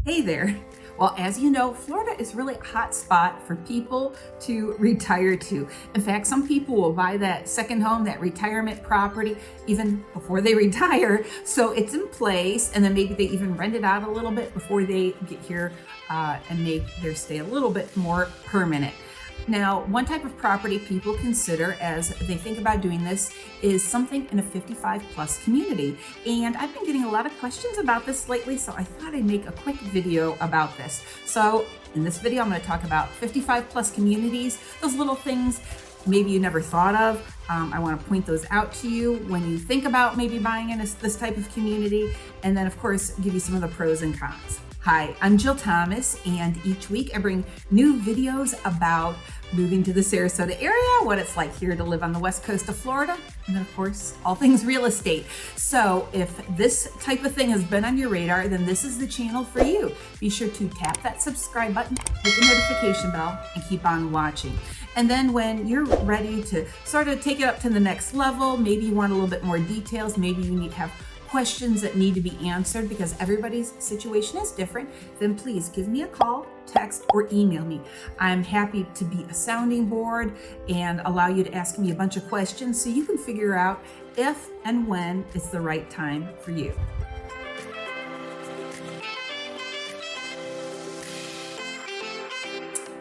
Hey there. Well, as you know, Florida is really a hot spot for people to retire to. In fact, some people will buy that second home, that retirement property, even before they retire. So it's in place, and then maybe they even rent it out a little bit before they get here and make their stay a little bit more permanent. Now, one type of property people consider as they think about doing this is something in a 55 plus community. And I've been getting a lot of questions about this lately, so I thought I'd make a quick video about this. So in this video, I'm going to talk about 55 plus communities, those little things maybe you never thought of. I want to point those out to you when you think about maybe buying in this type of community. And then of course, give you some of the pros and cons. Hi, I'm Jill Thomas, and each week I bring new videos about moving to the Sarasota area, what it's like here to live on the west coast of Florida, and then of course, all things real estate. So if this type of thing has been on your radar, then this is the channel for you. Be sure to tap that subscribe button, hit the notification bell, and keep on watching. And then when you're ready to sort of take it up to the next level, maybe you want a little bit more details, maybe you need to have questions that need to be answered because everybody's situation is different, then please give me a call, text, or email me. I'm happy to be a sounding board and allow you to ask me a bunch of questions so you can figure out if and when it's the right time for you.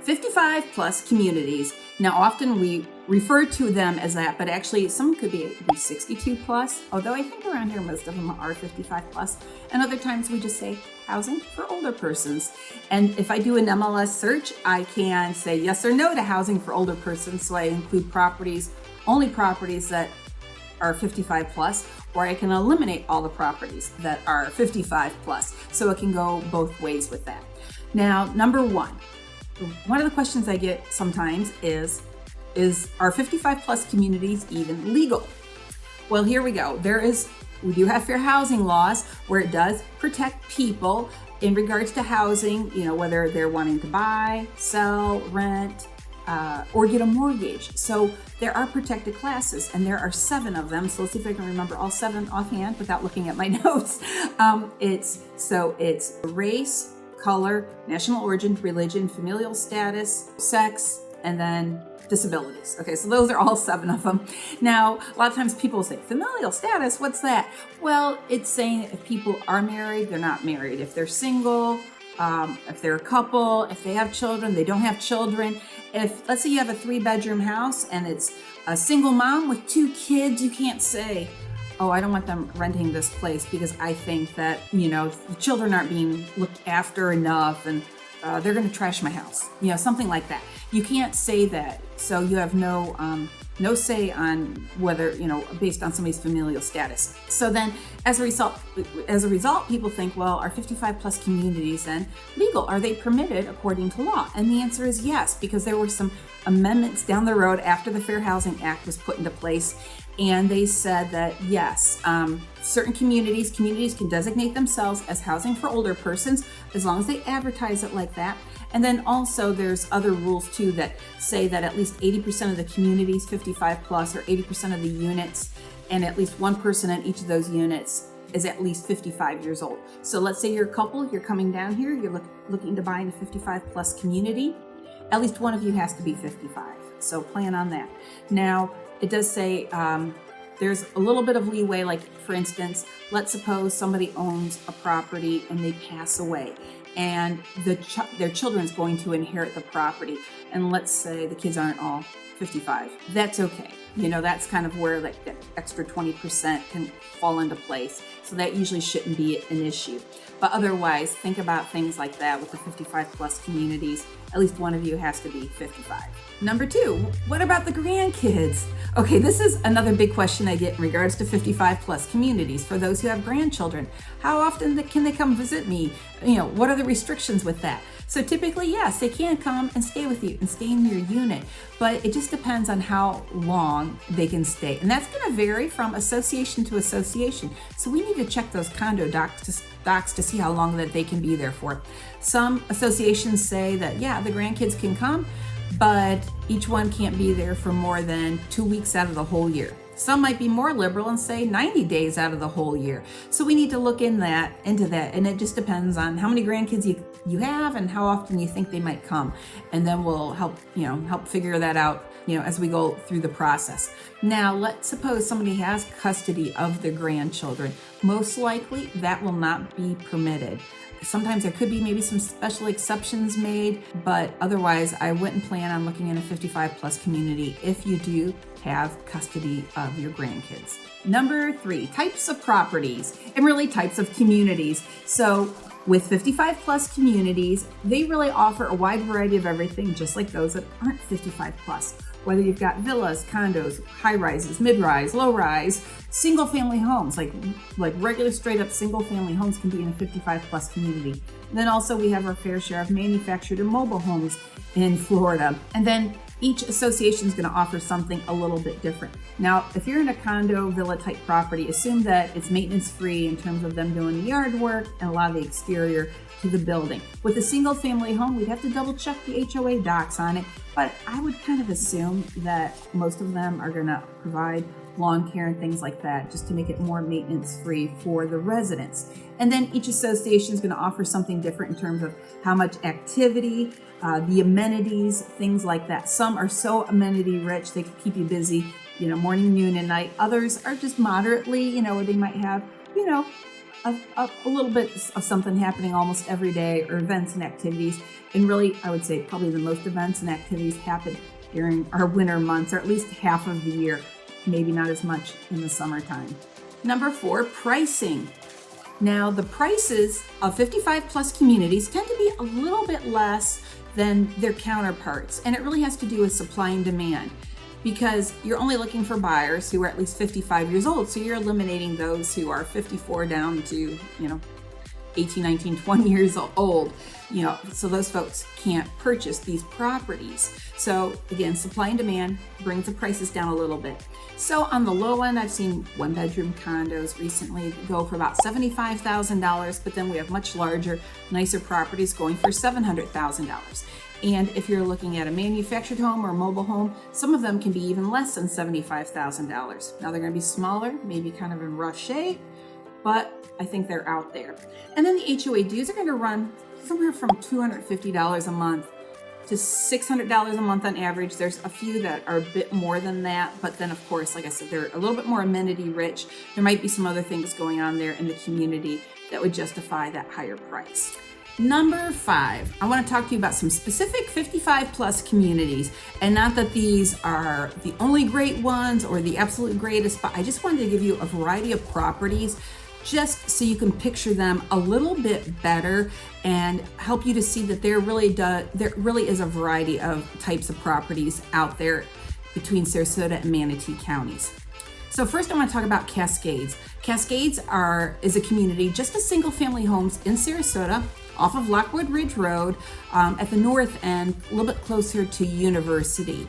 '55 plus communities. Now, often we refer to them as that, but actually some could be 62 plus, although I think around here most of them are 55 plus. And other times we just say housing for older persons. And if I do an MLS search, I can say yes or no to housing for older persons. So I include only properties that are 55 plus, or I can eliminate all the properties that are 55 plus. So it can go both ways with that. Now, number one of the questions I get sometimes is are 55 plus communities even legal? Well, here we go. We do have fair housing laws where it does protect people in regards to housing, whether they're wanting to buy, sell, rent, or get a mortgage. So there are protected classes, and there are 7 of them. So let's see if I can remember all 7 offhand without looking at my notes. It's race, color, national origin, religion, familial status, sex, and then disabilities. Okay, so those are all 7 of them. Now, a lot of times people say, familial status, what's that? Well, it's saying if people are married, they're not married. If they're single, if they're a couple, if they have children, they don't have children. If, let's say you have a 3-bedroom house and it's a single mom with 2 kids, you can't say, oh, I don't want them renting this place because I think that, the children aren't being looked after enough and they're going to trash my house, something like that. You can't say that. So you have no say on whether, based on somebody's familial status. So then as a result, people think, well, are 55 plus communities then legal? Are they permitted according to law? And the answer is yes, because there were some amendments down the road after the Fair Housing Act was put into place. And they said that yes, certain communities can designate themselves as housing for older persons as long as they advertise it like that. And then also there's other rules too that say that at least 80% of the communities, 55 plus, or 80% of the units, and at least one person in each of those units is at least 55 years old. So let's say you're a couple, you're coming down here, you're looking to buy in a 55 plus community, at least one of you has to be 55. So plan on that. Now, it does say there's a little bit of leeway, like for instance, let's suppose somebody owns a property and they pass away and their children's going to inherit the property. And let's say the kids aren't all 55. That's okay. That's kind of where like that extra 20% can fall into place. So that usually shouldn't be an issue. But otherwise, think about things like that with the 55 plus communities. At least one of you has to be 55. Number 2, what about the grandkids? Okay, this is another big question I get in regards to 55 plus communities. For those who have grandchildren, how often can they come visit me? What are the restrictions with that? So typically, yes, they can come and stay with you and stay in your unit, but it just depends on how long they can stay. And that's going to vary from association to association. So we need to check those condo docs to see how long that they can be there for. Some associations say that, yeah, the grandkids can come, but each one can't be there for more than 2 weeks out of the whole year. Some might be more liberal and say 90 days out of the whole year. So we need to look into that, and it just depends on how many grandkids you have and how often you think they might come. And then we'll help figure that out, as we go through the process. Now, let's suppose somebody has custody of the grandchildren. Most likely that will not be permitted. Sometimes there could be maybe some special exceptions made, but otherwise I wouldn't plan on looking in a 55 plus community if you do have custody of your grandkids. Number 3, types of properties and really types of communities. So with 55 plus communities, they really offer a wide variety of everything, just like those that aren't 55 plus. Whether you've got villas, condos, high rises, mid-rise, low-rise, single family homes, like regular straight up single family homes can be in a 55 plus community. And then also we have our fair share of manufactured and mobile homes in Florida. And then each association is going to offer something a little bit different. Now, if you're in a condo villa type property, assume that it's maintenance free in terms of them doing the yard work and a lot of the exterior to the building. With a single family home, we'd have to double check the HOA docs on it, but I would kind of assume that most of them are going to provide lawn care and things like that, just to make it more maintenance free for the residents. And then each association is going to offer something different in terms of how much activity, the amenities, things like that. Some are so amenity rich, they can keep you busy, morning, noon, and night. Others are just moderately, where they might have, a little bit of something happening almost every day, or events and activities. And really, I would say probably the most events and activities happen during our winter months, or at least half of the year, maybe not as much in the summertime. Number 4, pricing. Now, the prices of 55 plus communities tend to be a little bit less than their counterparts, and it really has to do with supply and demand, because you're only looking for buyers who are at least 55 years old, so you're eliminating those who are 54 down to 18, 19, 20 years old, so those folks can't purchase these properties. So again, supply and demand brings the prices down a little bit. So on the low end, I've seen 1-bedroom condos recently go for about $75,000, but then we have much larger, nicer properties going for $700,000. And if you're looking at a manufactured home or a mobile home, some of them can be even less than $75,000. Now they're going to be smaller, maybe kind of in rough shape, but I think they're out there. And then the HOA dues are going to run somewhere from $250 a month to $600 a month on average. There's a few that are a bit more than that, but then of course, like I said, they're a little bit more amenity rich. There might be some other things going on there in the community that would justify that higher price. Number 5, I want to talk to you about some specific 55 plus communities, and not that these are the only great ones or the absolute greatest, but I just wanted to give you a variety of properties just so you can picture them a little bit better and help you to see that there really is a variety of types of properties out there between Sarasota and Manatee Counties. So first I want to talk about Cascades. Cascades is a community, just a single family homes in Sarasota off of Lakewood Ridge Road at the north end, a little bit closer to University.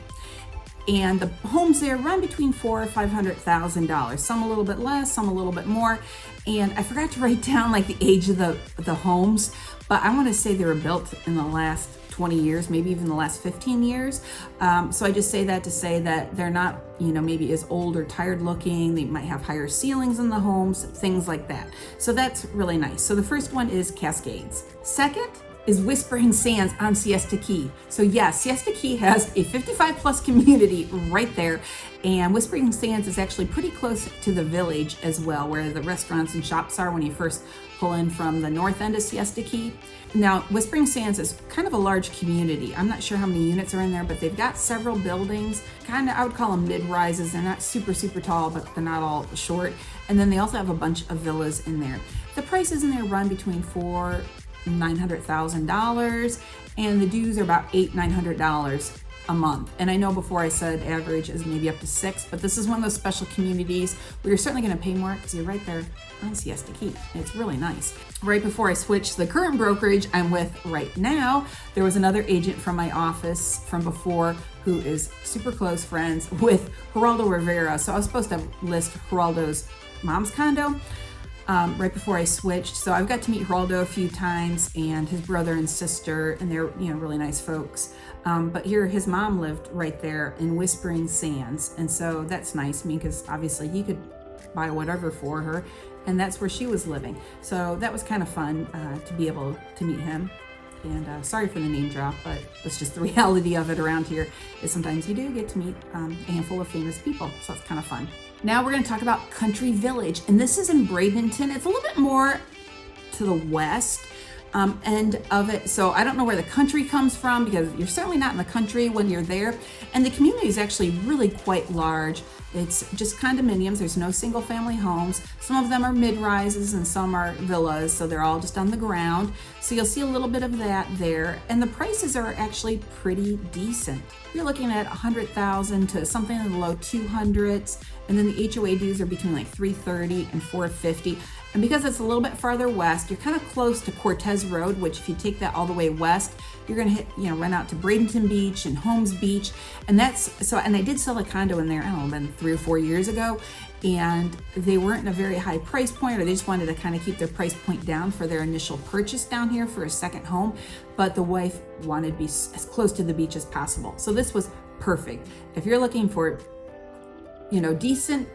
And the homes there run between $400,000 or $500,000. Some a little bit less, some a little bit more. And I forgot to write down the age of the homes, but I want to say they were built in the last 20 years, maybe even the last 15 years. So I just say that to say that they're not, maybe as old or tired looking. They might have higher ceilings in the homes, things like that. So that's really nice. So the first one is Cascades. Second is Whispering Sands on Siesta Key. So yes, Siesta Key has a 55 plus community right there, and Whispering Sands is actually pretty close to the village as well, where the restaurants and shops are when you first pull in from the north end of Siesta Key. Now, Whispering Sands is kind of a large community. I'm not sure how many units are in there, but they've got several buildings, I would call them mid-rises. They're not super, super tall, but they're not all short. And then they also have a bunch of villas in there. The prices in there run between $400,000 and $900,000, and the dues are about $800-900 a month. And I know before I said average is maybe up to $600, but this is one of those special communities where you're certainly going to pay more because you're right there on Siesta Key. It's really nice. Right before I switched the current brokerage I'm with right now, there was another agent from my office from before who is super close friends with Geraldo Rivera. So I was supposed to list Geraldo's mom's condo, right before I switched. So I've got to meet Geraldo a few times, and his brother and sister, and they're, really nice folks. But here, his mom lived right there in Whispering Sands. And so that's nice to me, because obviously he could buy whatever for her, and that's where she was living. So that was kind of fun to be able to meet him. And sorry for the name drop, but it's just the reality of it around here, is sometimes you do get to meet a handful of famous people. So it's kind of fun. Now we're going to talk about Country Village, and this is in Bradenton. It's a little bit more to the west end of it. So I don't know where the country comes from, because you're certainly not in the country when you're there. And the community is actually really quite large. It's just condominiums. There's no single family homes. Some of them are mid-rises and some are villas, so they're all just on the ground. So you'll see a little bit of that there. And the prices are actually pretty decent. You're looking at $100,000 to something in the low 200s. And then the HOA dues are between like $330 and $450. And because it's a little bit farther west, you're kind of close to Cortez Road, which if you take that all the way west, you're gonna hit, run out to Bradenton Beach and Holmes Beach. And and I did sell a condo in there, I don't know, been 3 or 4 years ago. And they weren't in a very high price point, or they just wanted to kind of keep their price point down for their initial purchase down here for a second home. But the wife wanted to be as close to the beach as possible. So this was perfect. If you're looking for, decent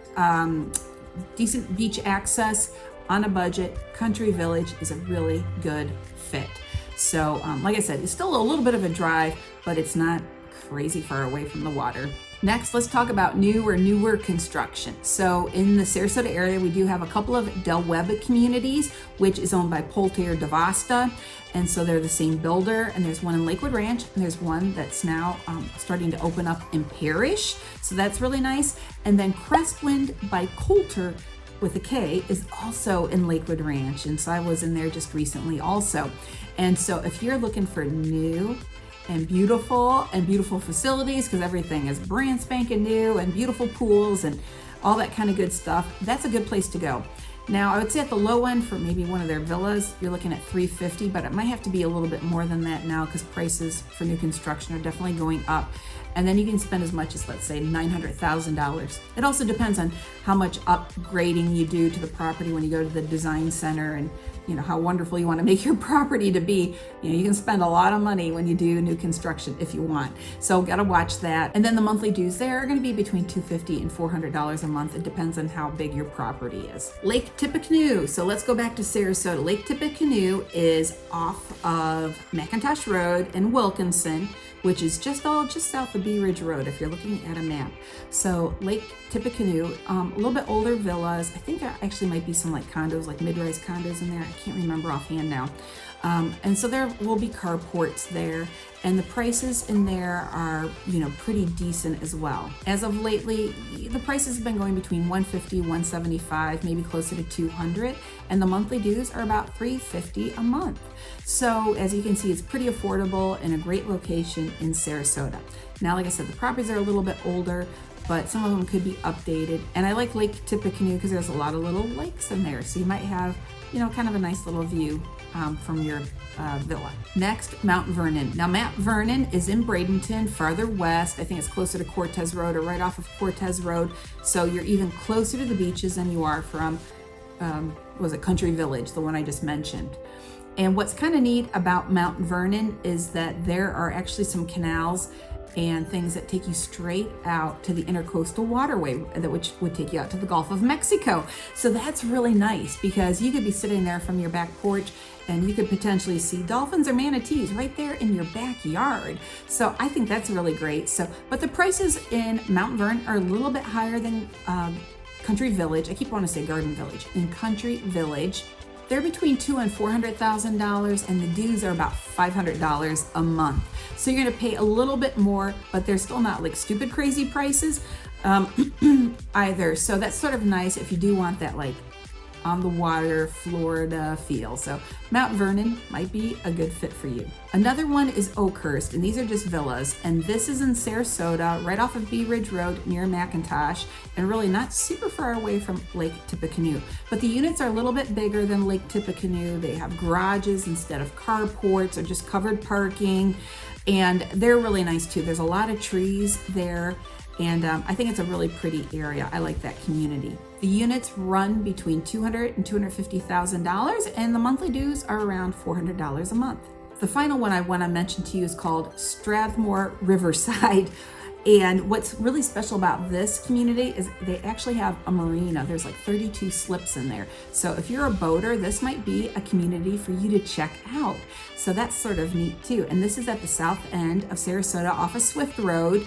beach access on a budget, Country Village is a really good fit. So like I said, it's still a little bit of a drive, but it's not crazy far away from the water. Next, let's talk about newer construction. So in the Sarasota area, we do have a couple of Del Webb communities, which is owned by Polter DeVasta. And so they're the same builder. And there's one in Lakewood Ranch, and there's one that's now starting to open up in Parrish. So that's really nice. And then Crestwind by Coulter with a K is also in Lakewood Ranch. And so I was in there just recently also. And so if you're looking for new and beautiful facilities, because everything is brand spanking new, and beautiful pools and all that kind of good stuff, that's a good place to go. Now, I would say at the low end for maybe one of their villas, you're looking at $350, but it might have to be a little bit more than that now, because prices for new construction are definitely going up. And then you can spend as much as, let's say, $900,000. It also depends on how much upgrading you do to the property when you go to the design center, and how wonderful you want to make your property to be. You can spend a lot of money when you do new construction if you want. So gotta watch that. And then the monthly dues there are going to be between $250 and $400 a month. It depends on how big your property is. Lake Tippecanoe. So let's go back to Sarasota. Lake Tippecanoe is off of McIntosh Road in Wilkinson, which is just south of Bee Ridge Road if you're looking at a map. So Lake Tippecanoe, a little bit older villas. I think there actually might be some like condos, like mid-rise condos in there. I can't remember offhand now. And so there will be carports there, and the prices in there are, pretty decent as well. As of lately, the prices have been going between $150, $175, maybe closer to $200, and the monthly dues are about $350 a month. So as you can see, it's pretty affordable in a great location in Sarasota. Now, like I said, the properties are a little bit older, but some of them could be updated. And I like Lake Tippecanoe because there's a lot of little lakes in there, so you might have, kind of a nice little view from your villa. Next, Mount Vernon. Now, Mount Vernon is in Bradenton, farther west. I think it's closer to Cortez Road, or right off of Cortez Road. So you're even closer to the beaches than you are from, Country Village, the one I just mentioned. And what's kind of neat about Mount Vernon is that there are actually some canals and things that take you straight out to the intercoastal waterway, which would take you out to the Gulf of Mexico. So that's really nice, because you could be sitting there from your back porch and you could potentially see dolphins or manatees right there in your backyard. So I think that's really great. But the prices in Mount Vernon are a little bit higher than Country Village. I keep wanting to say Garden Village. In Country Village, they're between $200,000 and $400,000, and the dues are about $500 a month. So you're gonna pay a little bit more, but they're still not like stupid crazy prices either. So that's sort of nice if you do want that like on the water Florida feel. So Mount Vernon might be a good fit for you. Another one is Oakhurst, and these are just villas, and this is in Sarasota, right off of Bee Ridge Road near McIntosh, and really not super far away from Lake Tippecanoe. But the units are a little bit bigger than Lake Tippecanoe. They have garages instead of carports, or just covered parking, and they're really nice too. There's a lot of trees there, And I think it's a really pretty area. I like that community. The units run between $200,000 and $250,000, and the monthly dues are around $400 a month. The final one I want to mention to you is called Strathmore Riverside. And what's really special about this community is they actually have a marina. There's like 32 slips in there. So if you're a boater, this might be a community for you to check out. So that's sort of neat too. And this is at the south end of Sarasota off of Swift Road.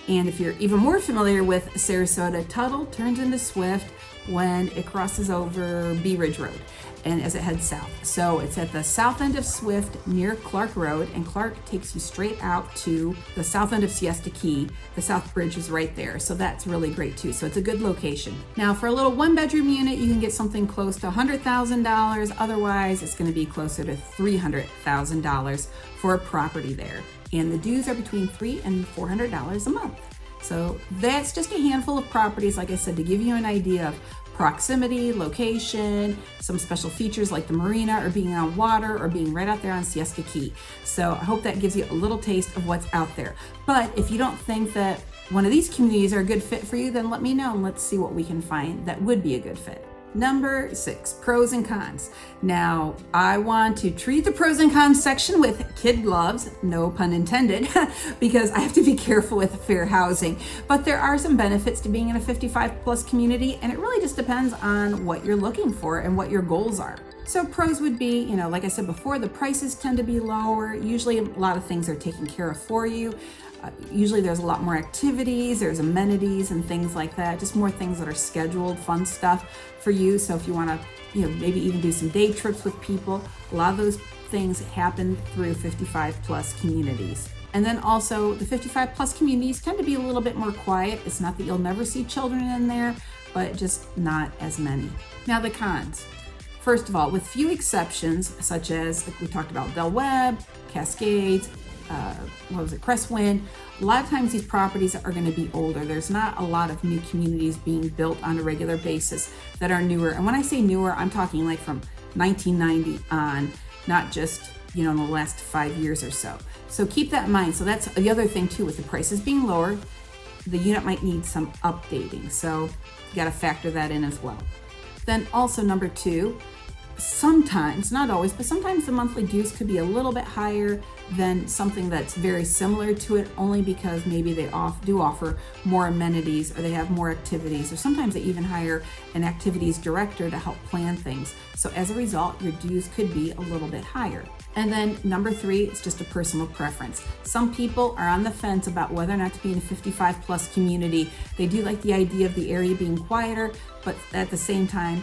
And if you're even more familiar with Sarasota, Tuttle turns into Swift when it crosses over Bee Ridge Road and as it heads south. So it's at the south end of Swift near Clark Road, and Clark takes you straight out to the south end of Siesta Key. The South Bridge is right there. So that's really great too. So it's a good location. Now for a little 1-bedroom unit, you can get something close to $100,000. Otherwise, it's going to be closer to $300,000 for a property there. And the dues are between $300 and $400 a month. So that's just a handful of properties, like I said, to give you an idea of proximity, location, some special features like the marina or being on water or being right out there on Siesta Key. So I hope that gives you a little taste of what's out there. But if you don't think that one of these communities are a good fit for you, then let me know and let's see what we can find that would be a good fit. Number 6, pros and cons. Now, I want to treat the pros and cons section with kid gloves, no pun intended, because I have to be careful with fair housing. But there are some benefits to being in a 55 plus community, and it really just depends on what you're looking for and what your goals are. So pros would be, like I said before, the prices tend to be lower. Usually a lot of things are taken care of for you. Usually there's a lot more activities, there's amenities and things like that, just more things that are scheduled, fun stuff for you. So if you want to, maybe even do some day trips with people, a lot of those things happen through 55 plus communities. And then also the 55 plus communities tend to be a little bit more quiet. It's not that you'll never see children in there, but just not as many. Now the cons. First of all, with few exceptions, such as like we talked about Del Webb, Cascades, Crestwind, a lot of times these properties are going to be older. There's not a lot of new communities being built on a regular basis that are newer. And when I say newer, I'm talking like from 1990 on, not just, in the last 5 years or so. So keep that in mind. So that's the other thing too, with the prices being lower, the unit might need some updating. So you got to factor that in as well. Then also number 2, sometimes, not always, but sometimes the monthly dues could be a little bit higher than something that's very similar to it, only because maybe they do offer more amenities or they have more activities, or sometimes they even hire an activities director to help plan things. So as a result, your dues could be a little bit higher. And then number 3, it's just a personal preference. Some people are on the fence about whether or not to be in a 55 plus community. They do like the idea of the area being quieter, but at the same time,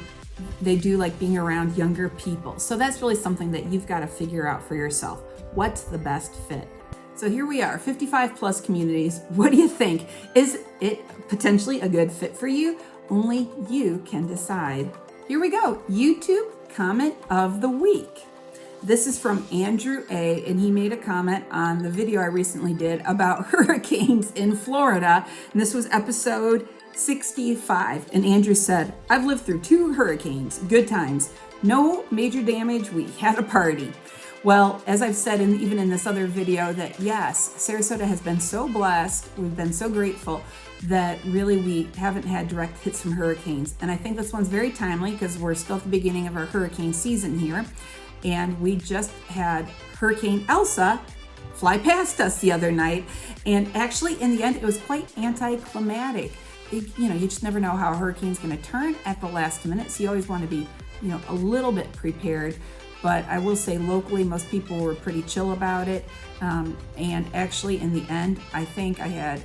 they do like being around younger people. So that's really something that you've got to figure out for yourself. What's the best fit? So here we are, 55 plus communities. What do you think? Is it potentially a good fit for you? Only you can decide. Here we go, YouTube comment of the week. This is from Andrew A, and he made a comment on the video I recently did about hurricanes in Florida. And this was episode 65. And Andrew said, I've lived through 2 hurricanes, good times. No major damage, we had a party. Well, as I've said, even in this other video, that yes, Sarasota has been so blessed, we've been so grateful that really we haven't had direct hits from hurricanes. And I think this one's very timely because we're still at the beginning of our hurricane season here. And we just had Hurricane Elsa fly past us the other night. And actually, in the end, it was quite anticlimactic. You just never know how a hurricane's going to turn at the last minute. So you always want to be, a little bit prepared. But I will say locally, most people were pretty chill about it. And actually, in the end, I think I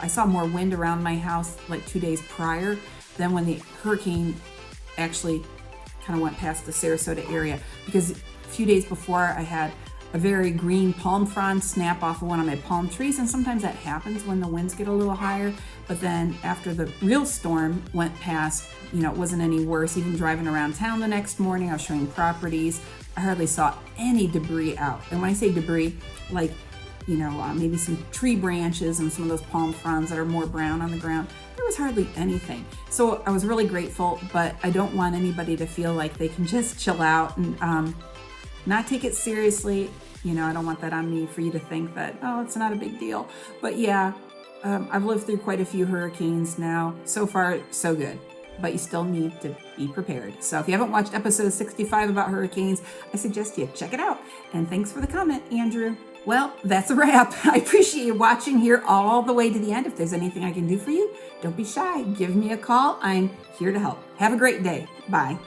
saw more wind around my house like 2 days prior than when the hurricane actually kind of went past the Sarasota area, because a few days before I had a very green palm frond snap off of one of my palm trees, and sometimes that happens when the winds get a little higher. But then after the real storm went past, it wasn't any worse. Even driving around town the next morning, I was showing properties, I hardly saw any debris out. And when I say debris, like maybe some tree branches and some of those palm fronds that are more brown on the ground, there was hardly anything. So I was really grateful, but I don't want anybody to feel like they can just chill out and not take it seriously. I don't want that on me for you to think that, oh, it's not a big deal. But yeah, I've lived through quite a few hurricanes now. So far, so good. But you still need to be prepared. So if you haven't watched episode 65 about hurricanes, I suggest you check it out. And thanks for the comment, Andrew. Well, that's a wrap. I appreciate you watching here all the way to the end. If there's anything I can do for you, don't be shy. Give me a call. I'm here to help. Have a great day. Bye.